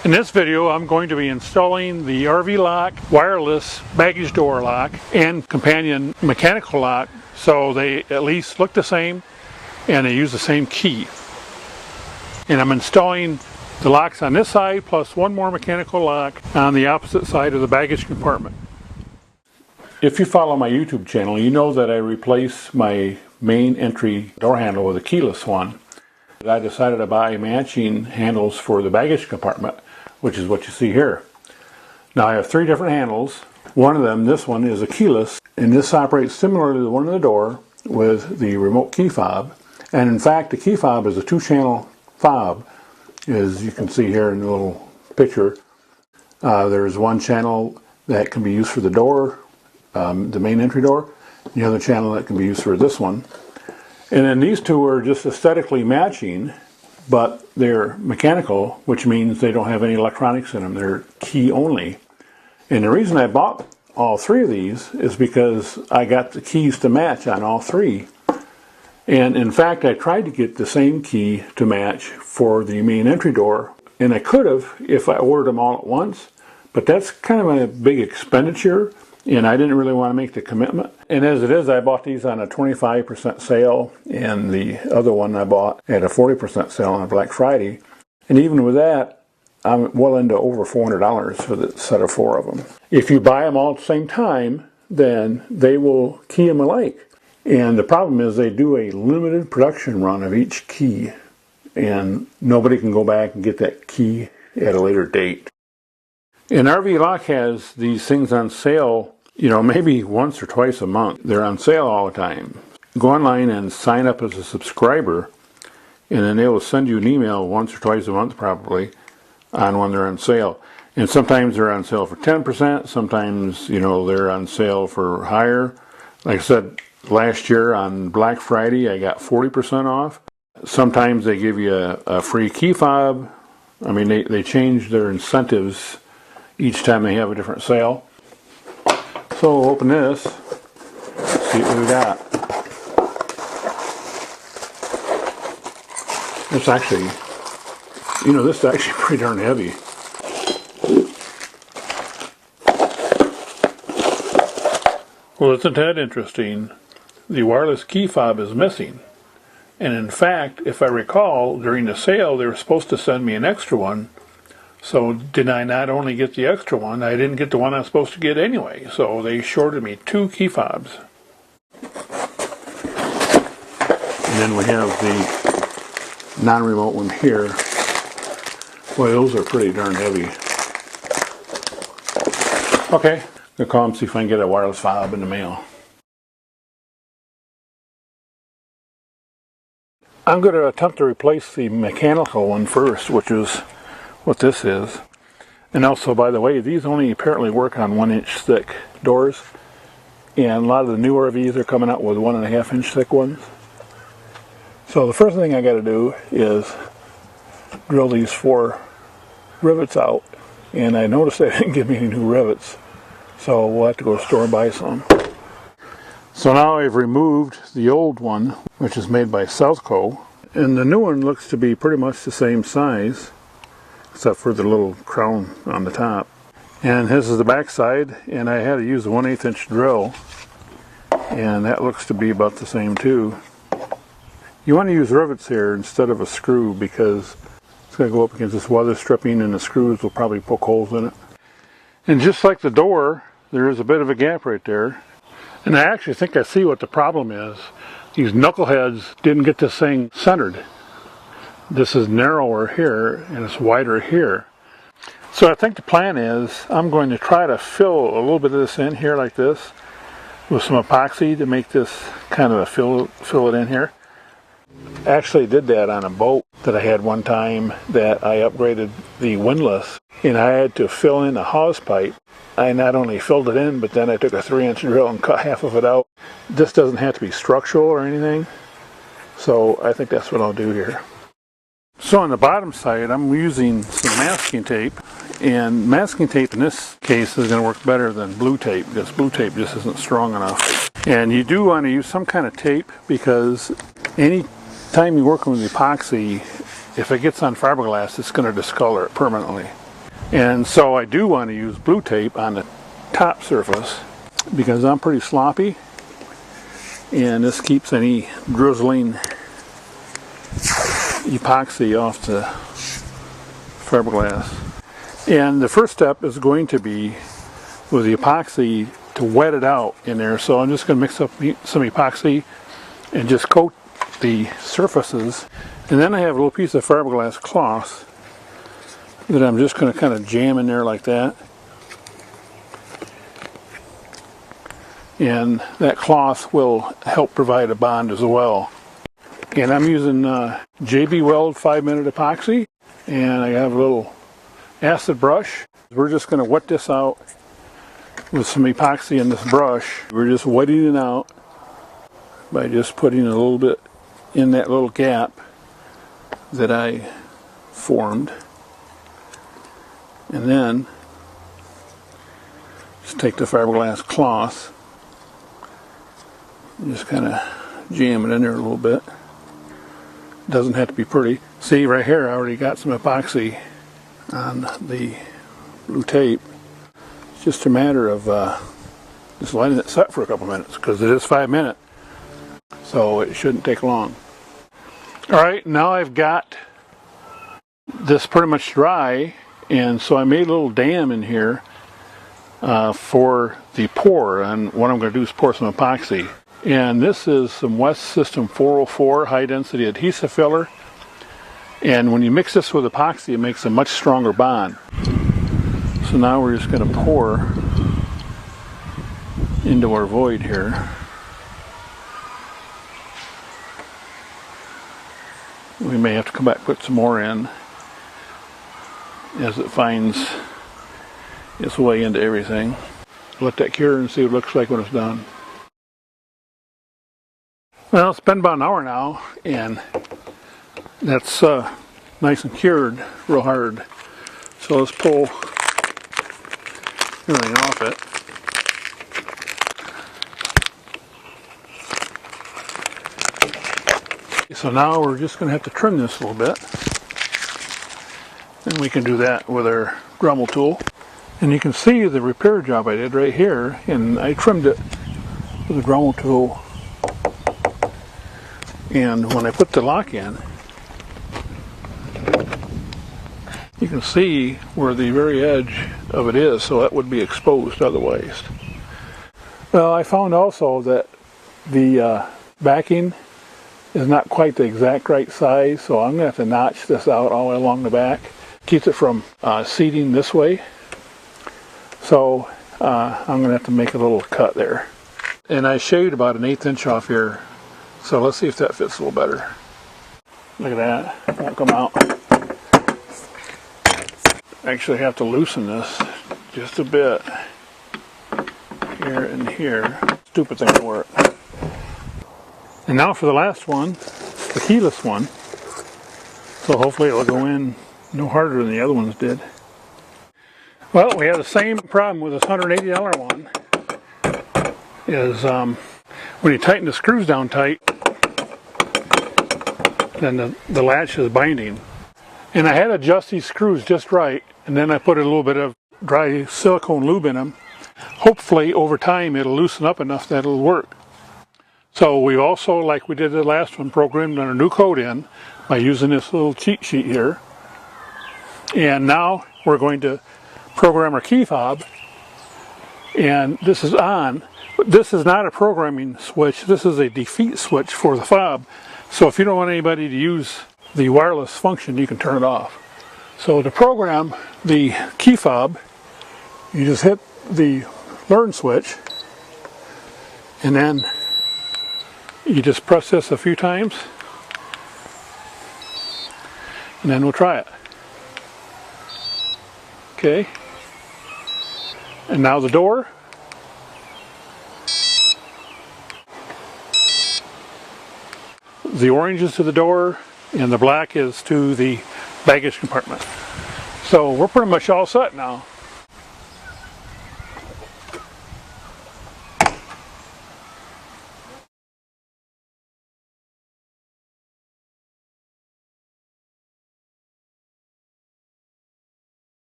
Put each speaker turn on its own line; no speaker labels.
In this video, I'm going to be installing the RVLock wireless baggage door lock and companion mechanical lock, so they at least look the same and they use the same key. And I'm installing the locks on this side plus one more mechanical lock on the opposite side of the baggage compartment. If you follow my YouTube channel, you know that I replaced my main entry door handle with a keyless one. I decided to buy matching handles for the baggage compartment, which is what you see here. Now I have three different handles. One of them, this one, is a keyless, and this operates similar to the one on the door with the remote key fob. And in fact, the key fob is a two-channel fob, as you can see here in the little picture. There's one channel that can be used for the door, the main entry door, the other channel that can be used for this one. And then these two are just aesthetically matching, but they're mechanical, which means they don't have any electronics in them. They're key only. And the reason I bought all three of these is because I got the keys to match on all three. And in fact, I tried to get the same key to match for the main entry door, and I could have if I ordered them all at once, but that's kind of a big expenditure, and I didn't really want to make the commitment. And as it is, I bought these on a 25% sale, and the other one I bought at a 40% sale on Black Friday. And even with that, I'm well into over $400 for the set of four of them. If you buy them all at the same time, then they will key them alike. And the problem is they do a limited production run of each key, and nobody can go back and get that key at a later date. And RVLock has these things on sale, maybe once or twice a month. They're on sale all the time. Go online and sign up as a subscriber, and then they will send you an email once or twice a month probably on when they're on sale. And sometimes they're on sale for 10%, sometimes, they're on sale for higher. Like I said, last year on Black Friday I got 40% off. Sometimes they give you a free key fob. I mean, they change their incentives each time they have a different sale. So we'll open this, see what we got. It's actually, this is actually pretty darn heavy. Well, isn't that interesting? The wireless key fob is missing. And in fact, if I recall, during the sale they were supposed to send me an extra one. So did I not only get the extra one, I didn't get the one I was supposed to get anyway. So they shorted me two key fobs. And then we have the non-remote one here. Boy, those are pretty darn heavy. Okay, I'll call them, see if I can get a wireless fob in the mail. I'm going to attempt to replace the mechanical one first, which is what this is. And also, by the way, these only apparently work on 1-inch thick doors, and a lot of the new RVs are coming out with 1.5-inch thick ones. So the first thing I got to do is drill these 4 rivets out, and I noticed they didn't give me any new rivets, so we'll have to go to the store and buy some. So now I've removed the old one, which is made by Southco, and the new one looks to be pretty much the same size, except for the little crown on the top. And this is the back side, and I had to use a 1/8-inch drill, and that looks to be about the same too. You want to use rivets here instead of a screw, because it's going to go up against this weather stripping, and the screws will probably poke holes in it. And just like the door, there is a bit of a gap right there. And I actually think I see what the problem is. These knuckleheads didn't get this thing centered. This is narrower here and it's wider here. So I think the plan is I'm going to try to fill a little bit of this in here like this with some epoxy to make this kind of a fill it in here. I actually did that on a boat that I had one time that I upgraded the windlass, and I had to fill in a hose pipe. I not only filled it in, but then I took a 3-inch drill and cut half of it out. This doesn't have to be structural or anything, so I think that's what I'll do here. So on the bottom side, I'm using some masking tape, and masking tape in this case is going to work better than blue tape, because blue tape just isn't strong enough. And you do want to use some kind of tape, because any time you're working with epoxy, if it gets on fiberglass, it's going to discolor it permanently. And so I do want to use blue tape on the top surface because I'm pretty sloppy, and this keeps any drizzling epoxy off the fiberglass. And the first step is going to be with the epoxy to wet it out in there. So I'm just going to mix up some epoxy and just coat the surfaces. And then I have a little piece of fiberglass cloth that I'm just going to kind of jam in there like that. And that cloth will help provide a bond as well. And I'm using JB Weld 5-minute epoxy, and I have a little acid brush. We're just going to wet this out with some epoxy in this brush. We're just wetting it out by just putting a little bit in that little gap that I formed. And then just take the fiberglass cloth and just kind of jam it in there a little bit. Doesn't have to be pretty. See, right here I already got some epoxy on the blue tape. It's just a matter of just letting it set for a couple minutes, because it is 5 minutes, so it shouldn't take long. Alright, now I've got this pretty much dry, and so I made a little dam in here for the pour, and what I'm going to do is pour some epoxy. And this is some West System 404 high density adhesive filler, and when you mix this with epoxy, it makes a much stronger bond. So now we're just going to pour into our void here. We may have to come back and put some more in as it finds its way into everything. Let that cure and see what it looks like when it's done. Well, it's been about an hour now, and that's nice and cured real hard. So let's pull everything off it. So now we're just going to have to trim this a little bit, and we can do that with our Dremel tool. And you can see the repair job I did right here, and I trimmed it with the Dremel tool. And when I put the lock in, you can see where the very edge of it is, so that would be exposed otherwise. Well, I found also that the backing is not quite the exact right size, so I'm going to have to notch this out all the way along the back. Keeps it from seating this way. So I'm going to have to make a little cut there. And I shaved about 1/8 inch off here. So let's see if that fits a little better. Look at that, it won't come out. I actually have to loosen this just a bit here and here. Stupid thing to work. And now for the last one, the keyless one. So hopefully it'll go in no harder than the other ones did. Well, we have the same problem with this $180 one. Is when you tighten the screws down tight, then the latch is binding. And I had to adjust these screws just right, and then I put a little bit of dry silicone lube in them. Hopefully over time it'll loosen up enough that it'll work. So we also, like we did the last one, programmed a new code in by using this little cheat sheet here. And now we're going to program our key fob, and this is on. This is not a programming switch, this is a defeat switch for the fob. So if you don't want anybody to use the wireless function, you can turn it off. So to program the key fob, you just hit the learn switch, and then you just press this a few times, and then we'll try it. Okay. And now the door. The orange is to the door, and the black is to the baggage compartment. So we're pretty much all set now.